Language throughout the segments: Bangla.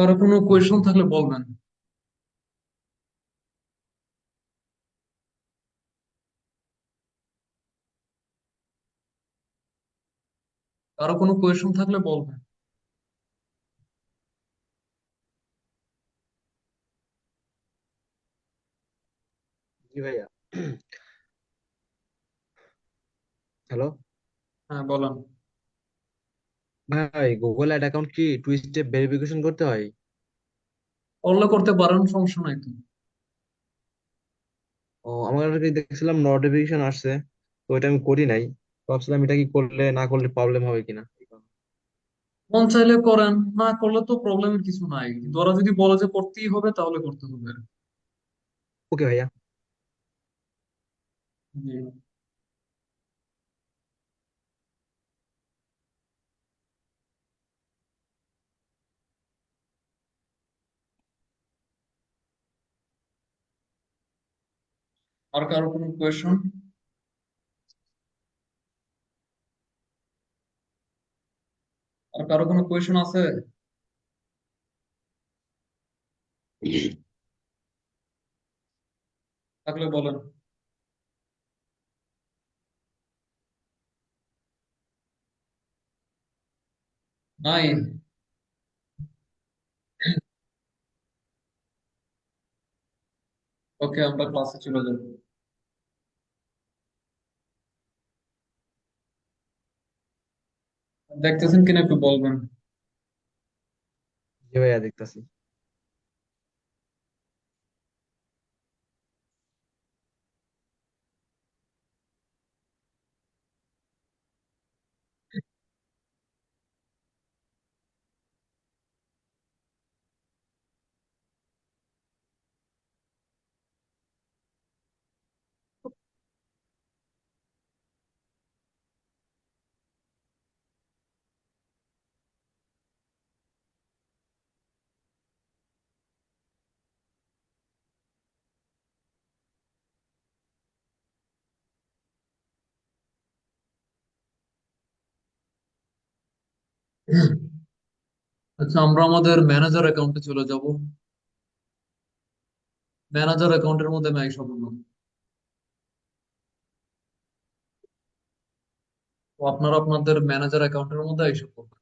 কারো কোনো কোয়েশন থাকলে বলবেন। কারো কোনো কোয়েশন থাকলে বলবেন। জি ভাইয়া। হ্যালো। হ্যাঁ, বলেন। ভাই, গুগল অ্যাড অ্যাকাউন্ট কি টু স্টেপ ভেরিফিকেশন করতে হয়? করলে করতে পারেন, সমস্যা নাই তো। ও, আমার কি দেখছিলাম নোটিফিকেশন আসছে, তো ওইটা আমি করি নাই। ভাবছিলাম এটা কি করলে না করলে প্রবলেম হবে কিনা। মন চাইলে করেন, না করলে তো প্রবলেমের কিছু নাই, কিন্তু ওরা যদি বলে যে করতেই হবে তাহলে করতে হবে। ওকে ভাইয়া। জি। আর কারো কোনো কোয়েশন? আর কারো কোনো কোয়েশন আছে? থাকলে বলেন। নাই? ওকে, আমরা ক্লাসে চলে যাব। দেখতেছেন কিনা একটু বলবেন। জি ভাইয়া, দেখতাছি। আচ্ছা, আমরা আমাদের ম্যানেজার অ্যাকাউন্টে চলে যাব। ম্যানেজার অ্যাকাউন্টের মধ্যে আমি আইসা বললাম। তো আপনারা আপনাদের ম্যানেজার অ্যাকাউন্টের মধ্যে আইসা করবেন।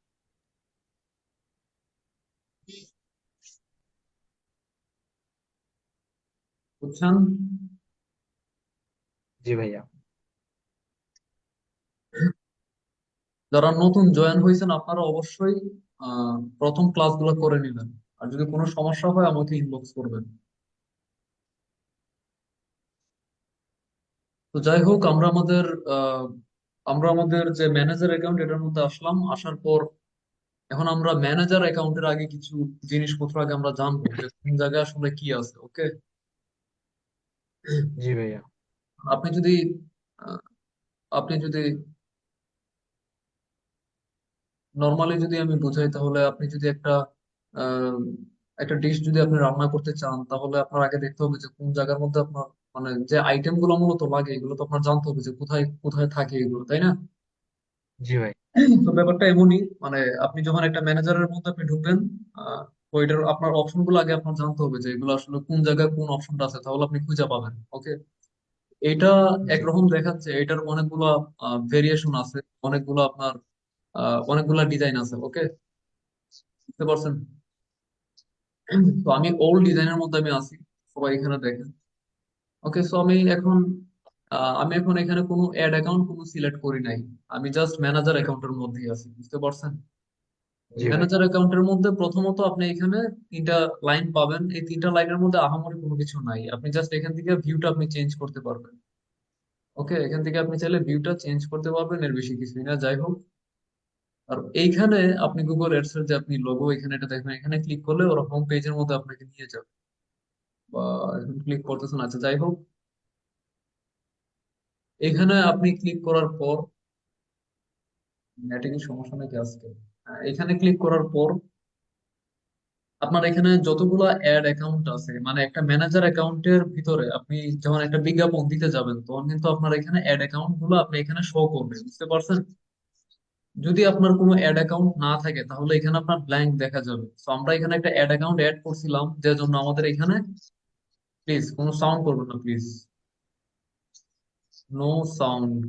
বুঝছেন? জি ভাইয়া। যারা নতুন জয়েন হয়েছেন আপনারা অবশ্যই প্রথম ক্লাসগুলো করে নেবেন। আর যদি কোনো সমস্যা হয় আমাকে ইনবক্স করবেন। তো যাই হোক, আহ, আমরা আমাদের যে ম্যানেজার অ্যাকাউন্ট এটার মধ্যে আসলাম, আসার পর এখন আমরা ম্যানেজার অ্যাকাউন্টের আগে কিছু জিনিসপত্র আগে আমরা জানবো যে কোন জায়গায় আসলে কি আছে। ওকে? জি ভাইয়া। আপনি যদি আহ, আপনি যদি নর্মালি যদি আমি বুঝাই, তাহলে আপনি যদি আহ, একটা ডিশ যদি আপনি রান্না করতে চান, তাহলে আপনার আগে দেখতে হবে যে কোন জায়গার মধ্যে আপনার মানে যে আইটেম গুলো মূলত লাগে এগুলো তো আপনার জানতে হবে যে কোথায় কোথায় থাকে এগুলো, তাই না? জি ভাই। তো ব্যাপারটা এমনই, মানে আপনি যখন একটা ম্যানেজারের মধ্যে আপনি ঢুকবেন, তো এটার আপনার অপশন গুলো আগে আপনার জানতে হবে যে এগুলো আসলে কোন জায়গায় কোন অপশনটা আছে, তাহলে আপনি খুঁজে পাবেন। ওকে? এটা জি। একরকম দেখাচ্ছে, এটার অনেকগুলা ভেরিয়েশন আছে, অনেকগুলো আপনার অনেকগুলা ডিজাইন আছে। ওকে? বুঝতে পারছেন? তো আমি ওল্ড ডিজাইনের মধ্যে আমি আছি, সবাই এখানে দেখেন। ওকে, সো আমি এখন এখানে কোনো অ্যাড অ্যাকাউন্ট কোনো সিলেক্ট করি নাই। আমি জাস্ট ম্যানেজার অ্যাকাউন্টের মধ্যেই আছি। বুঝতে পারছেন? জি ভাই। ম্যানেজার অ্যাকাউন্টের মধ্যে প্রথমত আপনি এখানে তিনটা লাইন পাবেন। এই তিনটা লাইনের মধ্যে আহামরি কোনো কিছু নাই, আপনি জাস্ট এখান থেকে ভিউটা আপনি চেঞ্জ করতে পারবেন। ওকে, এখান থেকে আপনি চাইলে ভিউটা চেঞ্জ করতে পারবেন, এর বেশি কিছুই না। যাই হোক, আর এইখানে আপনি গুগল এডস এর যে আপনি লোগো এখানে এটা দেখবেন, এখানে ক্লিক করলে ওরা হোম পেজের মধ্যে আপনাকে নিয়ে যাবে। বা এখন ক্লিক করতেছেন, আচ্ছা যাই হোক, এখানে আপনি ক্লিক করার পর নেটে কি সমস্যা নাকি আজকে? এখানে ক্লিক করার পর আপনার এখানে যতগুলা অ্যাড অ্যাকাউন্ট আছে, মানে একটা ম্যানেজার অ্যাকাউন্টের ভিতরে আপনি যখন একটা বিজ্ঞাপন দিতে যাবেন তখন কিন্তু আপনার এখানে অ্যাড অ্যাকাউন্ট গুলো আপনি এখানে শো করবে। বুঝতে পারছেন? যদি আপনার কোনো অ্যাড অ্যাকাউন্ট না থাকে তাহলে এখানে আপনার ব্ল্যাঙ্ক দেখা যাবে। তো আমরা এখানে একটা অ্যাড অ্যাকাউন্ট অ্যাড করছিলাম, যে জন্য আমাদের এখানে, প্লিজ কোনো সাউন্ড করবেন না প্লিজ, নো সাউন্ড।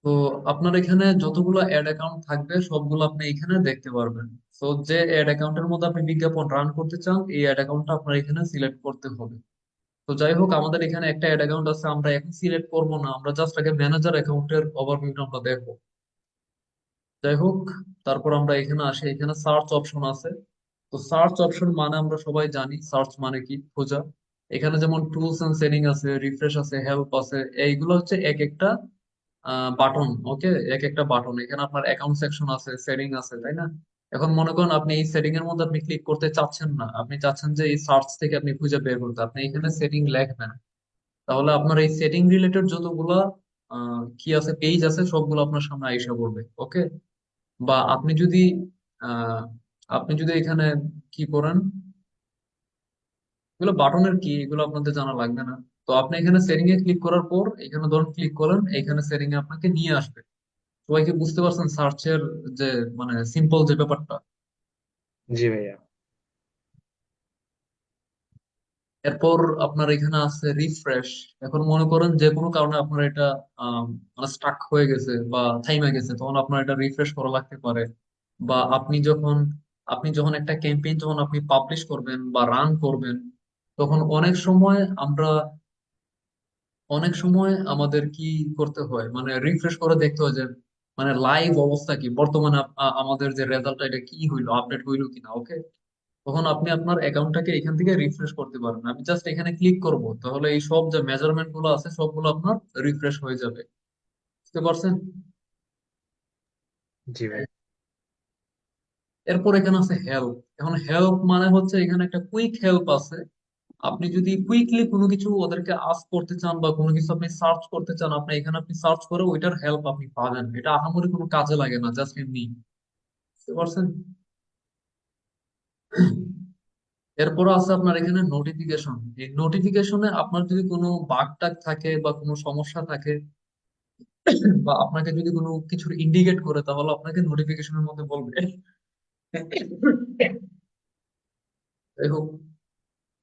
তো আপনার এখানে যতগুলো অ্যাড অ্যাকাউন্ট থাকবে সবগুলো আপনি এখানে দেখতে পারবেন। তো যে অ্যাড অ্যাকাউন্টের মধ্যে আপনি বিজ্ঞাপন রান করতে চান এই অ্যাড অ্যাকাউন্টটা আপনার এখানে সিলেক্ট করতে হবে। তো যাই হোক, আমাদের এখানে একটা অ্যাড অ্যাকাউন্ট আছে, আমরা এখন সিলেক্ট করবো না, আমরা জাস্ট আগে ম্যানেজার অ্যাকাউন্টের ওভারভিউটা আমরা দেখবো। যাই হোক, তারপর আমরা এখানে আসি, এখানে সার্চ অপশন আছে। তো সার্চ অপশন মানে আমরা সবাই জানি সার্চ মানে কি, খোঁজা। এখানে যেমন টুলস এন্ড সেটিং আছে, রিফ্রেশ আছে, হেল্প আছে, এইগুলো হচ্ছে এক একটা বাটন। ওকে, এক একটা বাটন। এখানে আপনার অ্যাকাউন্ট সেকশন আছে, সেটিং আছে, তাই না? এখন মনে করেন আপনি এই সেটিং এর মধ্যে আপনি ক্লিক করতে চাচ্ছেন না, আপনি চাচ্ছেন যে এই সার্চ থেকে আপনি খুঁজে বের করতে, আপনি এখানে সেটিং লিখবেন। তাহলে আপনার এই সেটিং রিলেটেড যতগুলা কি আছে, পেজ আছে, সবগুলো আপনার সামনে আইসা পড়বে। ওকে। বা আহ আপনি যদি এখানে কি করেন, এগুলো বাটনের কি, এগুলো আপনাদের জানা লাগবে না। তো আপনি এখানে সেটিং এ ক্লিক করার পর এখানে ধরুন ক্লিক করেন, এখানে সেটিং এ আপনাকে নিয়ে আসবে। সবাই কি বুঝতে পারছেন সার্চের যে মানে সিম্পল যে ব্যাপারটা? জি ভাইয়া। এরপর আপনার এখানে আছে রিফ্রেশ। এখন মনে করেন যে কোনো কারণে আপনার এটা মানে স্টাক হয়ে গেছে বা থাইমা গেছে, তখন আপনার এটা রিফ্রেশ করা লাগতে পারে। বা আপনি যখন একটা ক্যাম্পেইন যখন আপনি পাবলিশ করবেন বা রান করবেন, তখন অনেক সময় আমাদের কি করতে হয়, মানে রিফ্রেশ করে দেখতে হয় যে মানে লাইভ অবস্থা কি, বর্তমানে আমাদের যে রেজাল্টটা এটা কি হইলো, আপডেট হইলো কিনা। ওকে। তখন আপনি আপনার অ্যাকাউন্টটাকে এখান থেকে রিফ্রেশ করতে পারবেন। আমি জাস্ট এখানে ক্লিক করব, তাহলে এই সব যে মেজারমেন্ট গুলো আছে সবগুলো আপনার রিফ্রেশ হয়ে যাবে। বুঝতে পারছেন? জি ভাই। এরপর এখানে আছে হেল্প। এখন হেল্প মানে হচ্ছে এখানে একটা কুইক হেল্প আছে। আপনি যদি কুইকলি কোনো কিছু ওদেরকে আস্ক করতে চান বা কোনো কিছু আপনি সার্চ করতে চান, আপনি সার্চ করে ওইটার হেল্প আপনি পাবেন। এটা আহামরি কোনো কাজে লাগে না, জাস্ট এমনি। বুঝতে পারছেন? এরপর আছে আপনার এখানে নোটিফিকেশন। এই নোটিফিকেশনে আপনার যদি কোনো বাগ টাগ থাকে বা কোনো সমস্যা থাকে, বা আপনাকে যদি কোনো কিছু ইন্ডিকেট করে, তাহলে আপনাকে নোটিফিকেশনের মধ্যে বলবে। যাই হোক,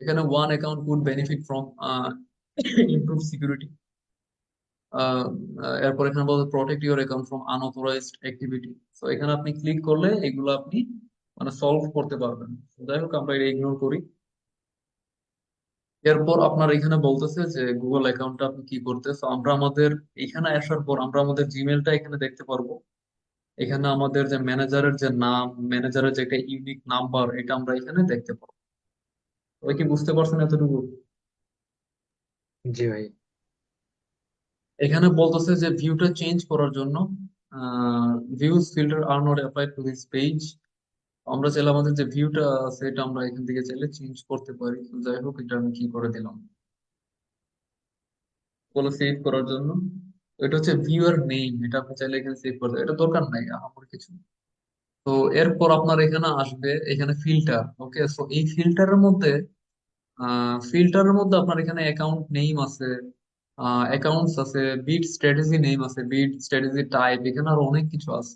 এখানে one account could benefit from improve security. এরপর এখানে বলতে protect your account from unauthorized activity. তো এখানে আপনি ক্লিক করলে এগুলো আপনি মানে সলভ করতে পারবেন। তো যাই হোক, আমরা এটা ইগনোর করি। এরপর আপনার এখানে বলতেছে যে গুগল অ্যাকাউন্টটা আপনি কি করতে। তো আমরা আমাদের এখানে আসার পর আমরা আমাদের জিমেলটা এখানে দেখতে পারবো। এখানে আমাদের যে ম্যানেজারের যে নাম, ম্যানেজারের যে একটা ইউনিক নাম্বার, এটা আমরা এখানে দেখতে পাবো। ওই কি বুঝতে পারছেন এতটুকু? জি ভাই। এখানে বলতেছে যে ভিউটা চেঞ্জ করার জন্য views filter are not applied to this page. আমরা চাইলে আমাদের যে ভিউটা আছে এটা আমরা এখান থেকে চাইলে চেঞ্জ করতে পারি। তো যাই হোক, এটা আমি কি করে দিলাম বলে সেভ করার জন্য। এটা হচ্ছে ভিউয়ার নেম, এটা আপনি চাইলে এখানে সেভ করতে, এটা দরকার নাই আমার কিছু। তো এরপর আপনার এখানে আসবে এখানে ফিল্টার। ওকে, সো এই ফিল্টারের মধ্যে আপনার এখানে অ্যাকাউন্ট নেম আছে, অ্যাকাউন্টস আছে, বিট স্ট্র্যাটেজি নেম আছে, বিট স্ট্র্যাটেজি টাইপ, এখানে আরো অনেক কিছু আছে।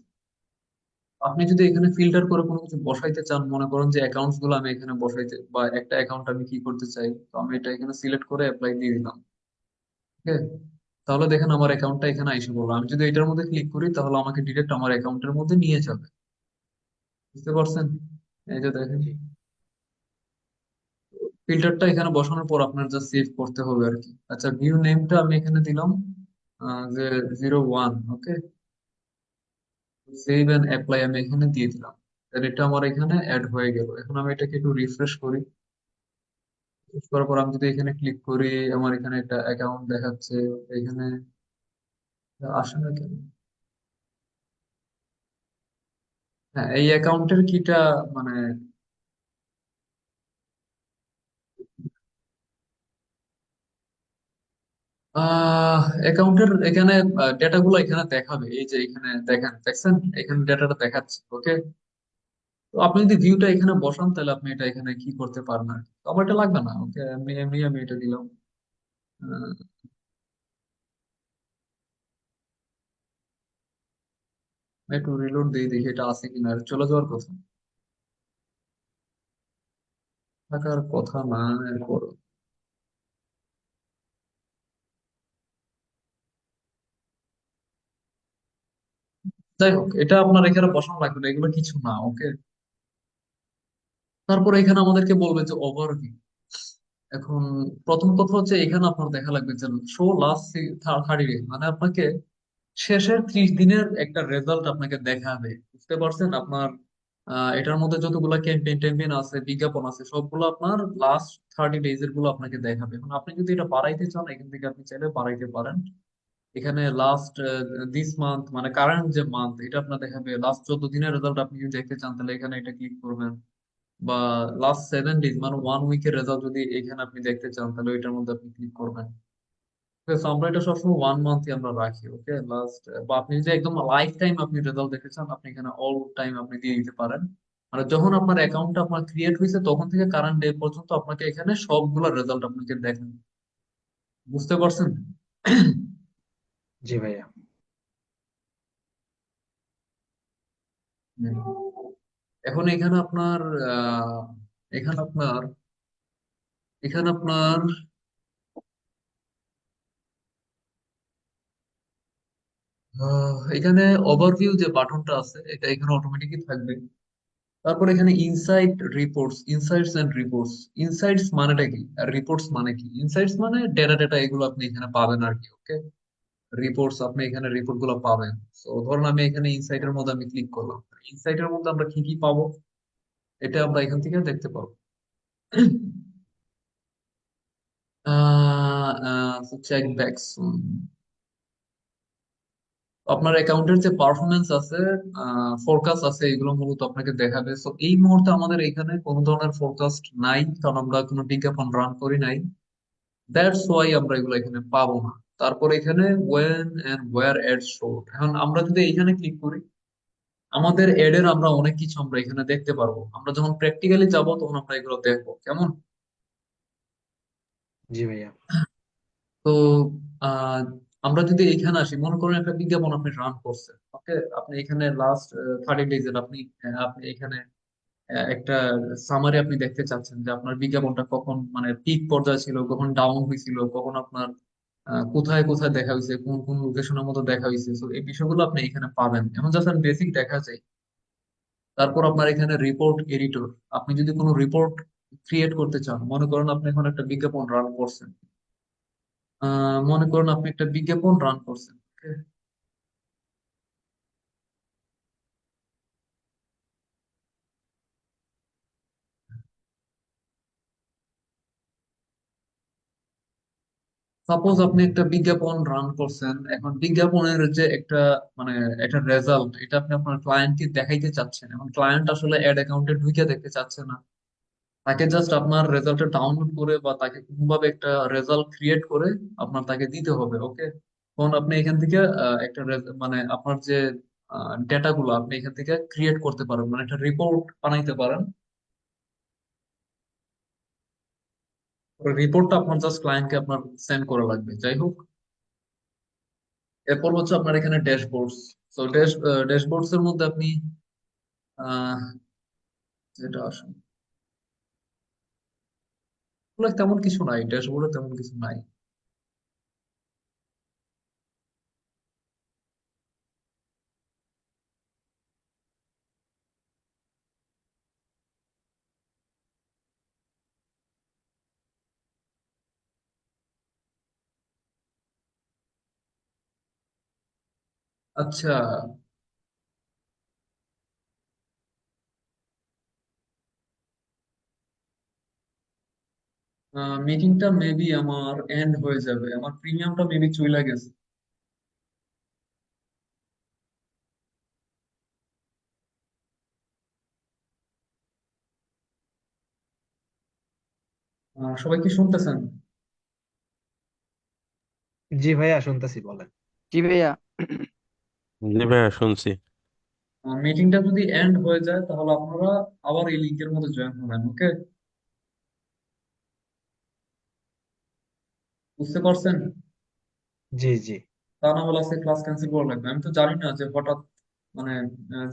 আপনি যদি এখানে ফিল্টার করে কোনো কিছু বসাইতে চান, মনে করেন যে অ্যাকাউন্টস গুলো আমি এখানে বসাইতে, বা একটা অ্যাকাউন্ট আমি কি করতে চাই, তো আমি এটা এখানে সিলেক্ট করে অ্যাপ্লাই দিয়ে দিলাম। ঠিক আছে? তাহলে দেখেন আমার অ্যাকাউন্টটা এখানে এসে পড়লো। আমি যদি এটার মধ্যে ক্লিক করি তাহলে আমাকে ডিরেক্ট আমার অ্যাকাউন্টের মধ্যে নিয়ে যাবে। বুঝতে পারছেন? এই যে দেখেন, জি। ফিল্টারটা এখানে বসানোর পর আপনার যা সেভ করতে হবে আর কি। আচ্ছা, ভিউ নেমটা আমি এখানে দিলাম যে 01। ওকে, সেভ এন্ড অ্যাপ্লাই আমি এখানে দিয়ে দিলাম। Then এটা আমার এখানে অ্যাড হয়ে গেল। এখন আমি এটাকে একটু রিফ্রেশ করি। রিফ্রেশ করার পর আমি যদি এখানে ক্লিক করি, আমার এখানে একটা অ্যাকাউন্ট দেখাচ্ছে। এখানে আসে না কেন? হ্যাঁ, এই অ্যাকাউন্টের কিটা মানে অ্যাকাউন্টের এখানে ডেটা গুলো এখানে দেখাবে। এই যে এখানে দেখেন, দেখছেন এখানে ডেটাটা দেখাচ্ছে। ওকে। তো আপনি যদি ভিউটা এখানে বসান তাহলে আপনি এটা এখানে কি করতে পারেন আর কি। তো আমার এটা লাগবে না, ওকে, এমনি এমনি আমি এটা দিলাম। আহ, একটু রিলোড দিয়ে দেখি এটা আছে কিনা, আর চলে যাওয়ার কথা, থাকার কথা না এরপর। যাই হোক, এটা আপনার এখানে বসানো লাগবে না, এগুলো কিছু না, ওকে। তারপরে এখানে আমাদেরকে বলবে যে ওভারভিউ। এখন প্রথম কথা হচ্ছে এখানে আপনার দেখা লাগবে যে শো লাস্ট 30 ডেজ, মানে আপনাকে শেষের 30 দিনের একটা রেজাল্ট আপনাকে দেখাবে, বুঝতে পারছেন? আপনার এটার মধ্যে যতগুলা ক্যাম্পেইন টেম্পেইন আছে, বিজ্ঞাপন আছে, সবগুলো আপনার লাস্ট 30 ডেজ এর গুলো আপনাকে দেখাবে। এখন আপনি যদি এটা বাড়াইতে চান, এখান থেকে আপনি চাইলে বাড়াইতে পারেন। এখানে লাস্ট দিস মান্থ, মানে কারেন্ট যে মান্থ, এটা আপনার দেখাবে। লাস্ট 14 দিনের রেজাল্ট আপনি যদি দেখতে চান তাহলে এখানে এটা ক্লিক করবেন। বা লাস্ট 7 ডেজ মানে 1 উইকের রেজাল্ট যদি এখানে আপনি দেখতে চান তাহলে ওইটার মধ্যে আপনি ক্লিক করবেন। তো আমরা এটা সবসময় 1 মান্থই আমরা রাখি, ওকে, লাস্ট। বা আপনি যদি একদম লাইফ টাইম আপনি রেজাল্ট দেখতে চান, আপনি এখানে অল টাইম আপনি দিয়ে দিতে পারেন। মানে যখন আপনার অ্যাকাউন্টটা আপনার ক্রিয়েট হয়েছে তখন থেকে কারেন্ট ডে পর্যন্ত আপনাকে এখানে সবগুলো রেজাল্ট আপনাকে দেখেন, বুঝতে পারছেন? জি ভাইয়া। হুম। এখন এখানে আপনার আহ এখানে আপনার এখানে আপনার এখানে ওভারভিউ যে বাটনটা আছে এটা এখানে অটোমেটিকই থাকবে। তারপর এখানে insight reports, insights and reports. Insights মানেটা কি আর রিপোর্টস মানে কি? ইনসাইটস মানে ডেটা ডেটা এগুলো আপনি এখানে পাবেন আর কি, ওকে। রিপোর্টস, আপনি এখানে রিপোর্ট গুলো পাবেন। তো ধরুন আমি এখানে ইনসাইটের মধ্যে আমি ক্লিক করলাম, ইনসাইটের মধ্যে আমরা কি কি পাবো এটা আমরা এখান থেকে দেখতে পাবো। চেক ব্যাকস, আপনার অ্যাকাউন্টের যে পারফরমেন্স আছে, ফোরকাস্ট আছে, এগুলো মূলত আপনাকে দেখাবে। তো এই মুহূর্তে আমাদের এখানে কোনো ধরনের ফোরকাস্ট নাই, কারণ আমরা কোনো বিজ্ঞাপন রান করি নাই। দ্যাটস ওয়াই আমরা এগুলো এখানে পাবো না। তারপর এখানে when and where ad showed, এখন আমরা যদি এখানে ক্লিক করি, আমাদের এড এর আমরা অনেক কিছু আমরা এখানে দেখতে পারবো। আমরা যখন প্র্যাকটিক্যালি যাব তখন আমরা এগুলো দেখবো, কেমন? জি ভাইয়া। তো আহ আমরা যদি এখানে আসি, মনে করেন একটা বিজ্ঞাপন আপনি রান করছেন, ওকে। আপনি এখানে লাস্ট 30 ডেজ এর আপনি আপনি এখানে একটা সামারি আপনি দেখতে চাচ্ছেন যে আপনার বিজ্ঞাপনটা কখন মানে পিক পর্যায়ে ছিল, কখন ডাউন হয়েছিল, কখন আপনার কোথায় কোথায় দেখা হয়েছে, কোন কোন লোকেশনের মতো দেখা হয়েছে। তো এই বিষয়গুলো আপনি এখানে পাবেন, এখন জাস্ট বেসিক দেখা যায়। তারপর আপনার এখানে রিপোর্ট এডিটর, আপনি যদি কোনো রিপোর্ট ক্রিয়েট করতে চান, মনে করেন আপনি এখন একটা বিজ্ঞাপন রান করছেন, মনে করেন আপনি একটা বিজ্ঞাপন রান করছেন, okay? সাপোজ আপনি একটা বিজ্ঞাপন রান করছেন, এখন বিজ্ঞাপনের যে একটা মানে একটা রেজাল্ট, এটা আপনি আপনার ক্লায়েন্টকে দেখাইতে চাচ্ছেন। এখন ক্লায়েন্ট আসলে অ্যাড অ্যাকাউন্টে ঢুকে দেখতে চাচ্ছে না, তাকে জাস্ট আপনার রেজাল্টটা ডাউনলোড করে বা তাকে কোনোভাবে একটা রেজাল্ট ক্রিয়েট করে আপনার তাকে দিতে হবে, ওকে। তখন আপনি এখান থেকে একটা মানে আপনার যে ডেটা গুলো আপনি এখান থেকে ক্রিয়েট করতে পারেন, মানে একটা রিপোর্ট বানাইতে পারেন। রিপোর্টটা আপনার জাস্ট ক্লায়েন্টকে আপনার সেন্ড করা লাগবে, যাই হোক। এরপর হচ্ছে আপনার এখানে ড্যাশবোর্ডস। তো ড্যাশবোর্ডস এর মধ্যে আপনি আহ যেটা আসলে তেমন কিছু নাই, ড্যাশবোর্ডে তেমন কিছু নাই। আচ্ছা, মিটিংটা মেবি আমার এন্ড হয়ে যাবে, আমার প্রিমিয়ামটা মেবি চলে গেছে। সবাই কি শুনতেছেন? জি ভাইয়া, শুনতেছি, বলেন। জি ভাইয়া। জি ভাইয়া শুনছি। মিটিংটা যদি এন্ড হয়ে যায় তাহলে আপনারা আবার এই লিঙ্কের মধ্যে জয়েন হবেন, ওকে? বুঝতে পারছেন? জি জি। তা না হলে আজকে ক্লাস ক্যান্সেল করা লাগবে। আমি তো জানি না যে হঠাৎ মানে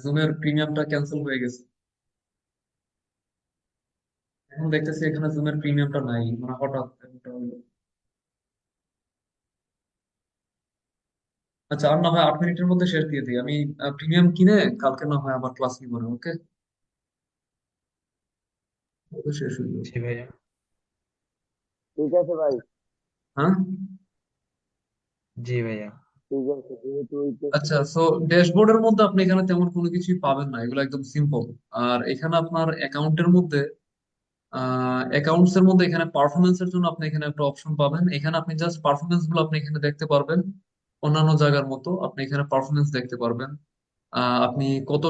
জুমের প্রিমিয়ামটা ক্যান্সেল হয়ে গেছে। এখন দেখতেছি এখানে জুমের প্রিমিয়ামটা নাই, মানে হঠাৎ এমনটা হলো। আচ্ছা, আর না হয় 8 মিনিটের মধ্যে শেষ দিয়ে দিই আমি। প্রিমিয়াম কিনে কালকে না হয় আবার ক্লাস নিব না, ওকে? শেষ হয়ে যাবে। জি ভাইয়া। ঠিক আছে ভাই। হ্যাঁ। জি ভাইয়া। ঠিক আছে, যেহেতু হইতেছে। আচ্ছা, সো ড্যাশবোর্ডের মধ্যে আপনি এখানে তেমন কোনো কিছুই পাবেন না, এগুলো একদম সিম্পল। আর এখানে আপনার অ্যাকাউন্টের মধ্যে অ্যাকাউন্টস এর মধ্যে এখানে পারফরমেন্স এর জন্য আপনি এখানে একটা অপশন পাবেন। এখানে আপনি জাস্ট পারফরমেন্স গুলো আপনি এখানে দেখতে পারবেন। অন্যান্য জায়গার মতো আপনি এখানে পারফরমেন্স দেখতে পারবেন। আপনি কত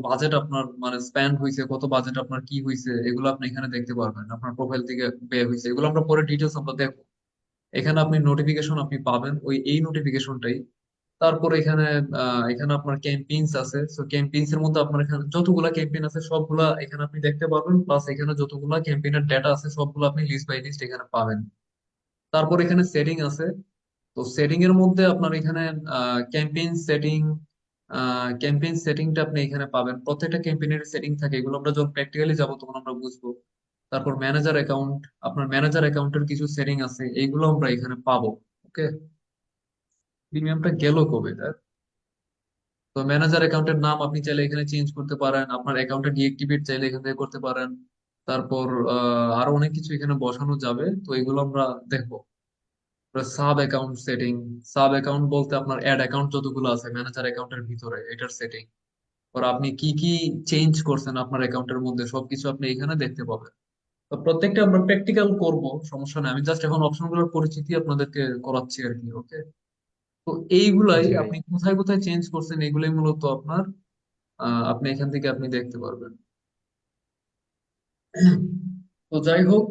বাজেট আপনার মানে স্পেন্ড হয়েছে, কত বাজেট আপনার কি হয়েছে, এগুলো আপনি এখানে দেখতে পারবেন। আপনার প্রোফাইল থেকে ব্যয় হয়েছে, এগুলো আমরা পরে ডিটেলস আমরা দেখবো। এখানে আপনি নোটিফিকেশন আপনি পাবেন, ওই এই নোটিফিকেশনটাই। তারপর এখানে এখানে আপনার ক্যাম্পেইনস আছে। সো ক্যাম্পেইনস এর মধ্যে আপনার এখানে যতগুলা ক্যাম্পেইন আছে সবগুলা এখানে আপনি দেখতে পারবেন, প্লাস এখানে যতগুলা ক্যাম্পেইনের ডেটা আছে সবগুলো আপনি লিস্ট বাই লিস্ট এখানে পাবেন। তারপর এখানে সেটিং আছে। তো সেটিং এর মধ্যে আপনার এখানে ক্যাম্পেইন সেটিং, ক্যাম্পেইন সেটিংটা আপনি এখানে পাবেন। প্রত্যেকটা ক্যাম্পেইনের সেটিং থাকে, এগুলো আমরা যখন প্র্যাকটিক্যালি যাবো তখন আমরা বুঝবো। তারপর ম্যানেজার অ্যাকাউন্ট, আপনার ম্যানেজার অ্যাকাউন্টের কিছু সেটিং আছে, এইগুলো আমরা এখানে পাবো, ওকে? প্রিমিয়ামটা গেল কবে তার? তো ম্যানেজার অ্যাকাউন্টের নাম আপনি চাইলে এখানে চেঞ্জ করতে পারেন, আপনার অ্যাকাউন্টে ডিএক্টিভেট চাইলে এখান থেকে করতে পারেন। তারপর আরো অনেক কিছু এখানে বসানো যাবে, তো এগুলো আমরা দেখবো। Sub account setting, sub account বলতে আপনার অ্যাড অ্যাকাউন্ট যতগুলো আছে ম্যানেজার অ্যাকাউন্টের ভিতরে এটার সেটিং। আর আপনি কি কি চেঞ্জ করছেন আপনার অ্যাকাউন্টের মধ্যে সবকিছু আপনি এখানে দেখতে পাবেন। তো প্রত্যেকটা আমরা প্র্যাকটিক্যাল করব, সমস্যা নেই। আমি জাস্ট এখন অপশনগুলোর পরিচিতি আপনাদেরকে করাচ্ছি আর কি, ওকে? তো এইগুলাই জি ভাই। আপনি কোথায় কোথায় চেঞ্জ করছেন এগুলাই মূলত আপনার আপনি এখান থেকে আপনি দেখতে পারবেন। তো যাই হোক,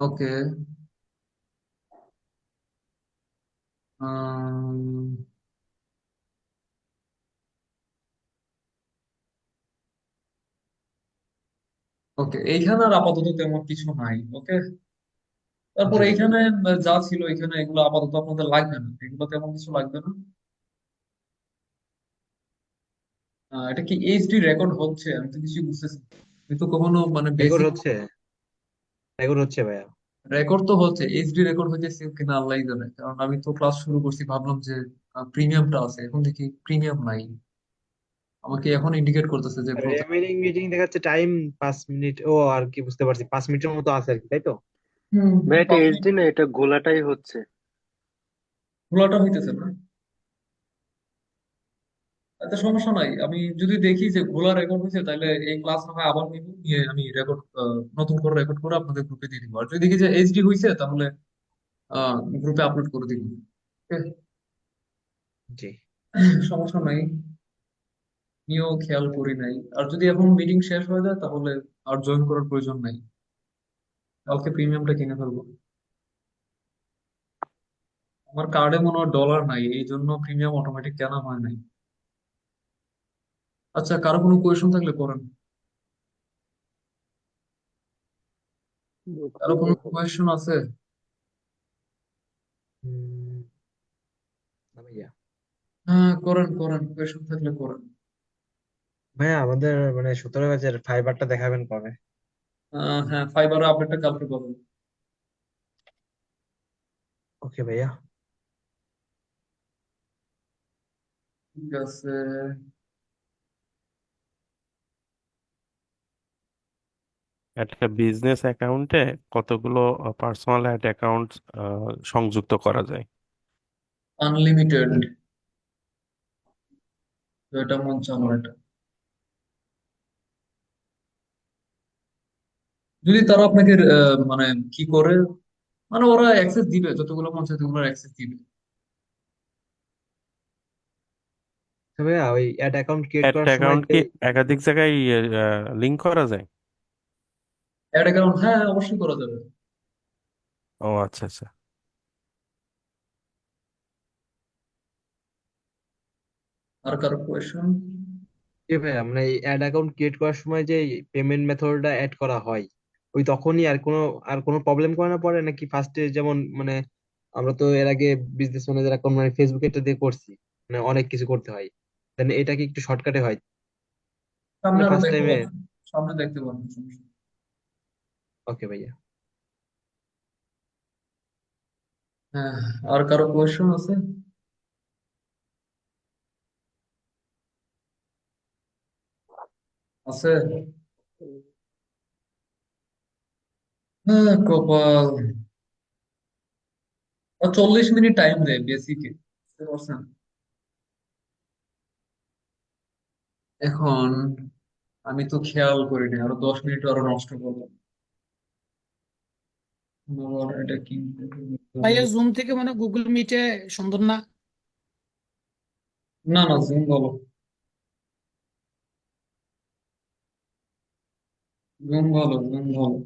ওকে। ওকে, এইখানে আর আপাতত তেমন কিছু নাই, ওকে? তারপর জি এইখানে যা ছিল এখানে এগুলো আপাতত আপনাদের লাগবে না, এগুলো তেমন কিছু লাগবে না। এটা কি এইচডি রেকর্ড হচ্ছে? আমি তো কিছু বুঝতেছি না। আমি তো কখনো মানে রেকর্ড বেসিক হচ্ছে। রেকর্ড হচ্ছে ভাইয়া। রেকর্ড তো হচ্ছে, এইচডি রেকর্ড হইতেছে কিনা আল্লাহ জানে, কারণ আমি তো ক্লাস শুরু করছি ভাবলাম যে প্রিমিয়ামটা আছে, এখন দেখি প্রিমিয়াম নাই। আমাকে এখন ইন্ডিকেট করতেছে যে প্রসেস। রিমেইনিং মিটিং দেখাচ্ছে টাইম 5 মিনিট। ও আর কি, বুঝতে পারছি, 5 মিনিটের মতো আছে আর কি, তাই তো? হুম। ভাই এটা 5 মিনিট এইচডি না, এটা গোলাটাই হচ্ছে। খোলাটা হইতেছে না। এত সমস্যা নাই, আমি যদি দেখি যে ভুলা রেকর্ড হয়েছে তাহলে এই ক্লাস না হয় আবার নিব, নিয়ে আমি রেকর্ড নতুন করে রেকর্ড করে আপনাদের গ্রুপে দিয়ে দিব। আর যদি দেখি যে এইচডি হয়েছে তাহলে গ্রুপে আপলোড করে দিব, ঠিক আছে? জি। সমস্যা নাই, নিয়েও খেয়াল করি নাই। আর যদি এখন মিটিং শেষ হয়ে যায় তাহলে আর জয়েন করার প্রয়োজন নাই, কালকে প্রিমিয়ামটা কিনে ফেলবো। আমার কার্ডে মনে হয় ডলার নাই, এই জন্য প্রিমিয়াম অটোমেটিক কেনা হয় নাই। আচ্ছা, কারো কোনো কোয়েশন থাকলে করেন। দেখছি কারো কোনো দেখো। কোয়েশন আছে? হুম, না ভাইয়া। হ্যাঁ, করেন করেন, কোয়েশন থাকলে করেন। ভাইয়া আমাদের মানে 17 ব্যাচের ফাইবারটা দেখাবেন কবে? হ্যাঁ, ফাইবারের আপডেটটা কালকে পাবেন। ওকে ভাইয়া। ঠিক আছে। একটা বিজনেস অ্যাকাউন্টে কতগুলো পার্সোনাল অ্যাড অ্যাকাউন্ট সংযুক্ত করা যায়? আনলিমিটেড। এটা মন চায় আমার এটা। যদি তারা আপনাকে মানে কি করে, মানে ওরা অ্যাক্সেস দিবে, যতগুলো মন চায় ততগুলো অ্যাক্সেস দিবে। ভাইয়া ওই অ্যাড অ্যাকাউন্ট ক্রিয়েট একটা করার সময় অ্যাকাউন্ট যে কি একাধিক জায়গায় লিংক করা যায়? অ্যাড অ্যাকাউন্ট, হ্যাঁ অবশ্যই করা যাবে। ও আচ্ছা আচ্ছা। আর কারো কোয়েশন? যে ভাইয়া মানে এই অ্যাড অ্যাকাউন্ট ক্রিয়েট করার সময় যে পেমেন্ট মেথডটা অ্যাড করা হয় ওই তখনই আর কোনো প্রবলেম করে না পড়ে নাকি ফার্স্টে যেমন মানে আমরা তো এর আগে বিজনেস ম্যানেজার অ্যাকাউন্ট মানে ফেসবুকে এটা দিয়ে করছি, মানে অনেক কিছু করতে হয়, দেন এটা কি একটু শর্টকাটে হয় সামনে মানে আরো ফার্স্ট দেখতে টাইমে? পাবেন, সামনে দেখতে পাবেন, সমস্যা নেই। ওকে ভাইয়া। হ্যাঁ, আর কারো কোয়েশন আছে? আছে? হ্যাঁ, কপাল। আর 40 মিনিট টাইম দেয় বেসিকে, বুঝতে পারছেন? এখন আমি তো খেয়াল করিনি, আরো 10 মিনিট আরো নষ্ট করবো। আবার এটা কি হবে? ভাইয়া জুম থেকে মানে গুগল মিটে সুন্দর না? না না, জুম বলো, জুম বলো, জুম বলো।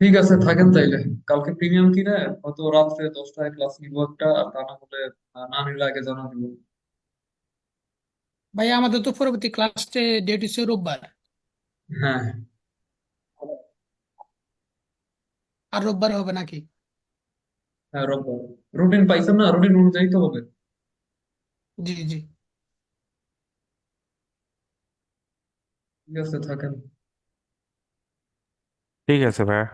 ঠিক আছে, থাকেন তাইলে। কালকে প্রিমিয়াম কিনে হয়তো রাত্রে 10টায় ক্লাস নিবো একটা, আর তা না হলে না নিলে আগে জানা দিব। ভাইয়া আমাদের তো পরবর্তী ক্লাসে ডেট হচ্ছে রোববার। হ্যাঁ আর রোববার হবে নাকি? হ্যাঁ, রোববার। রুটিন পাইছেন না? রুটিন অনুযায়ী তো হবে। জি জি। ঠিক আছে, থাকেন। ঠিক আছে ভাইয়া।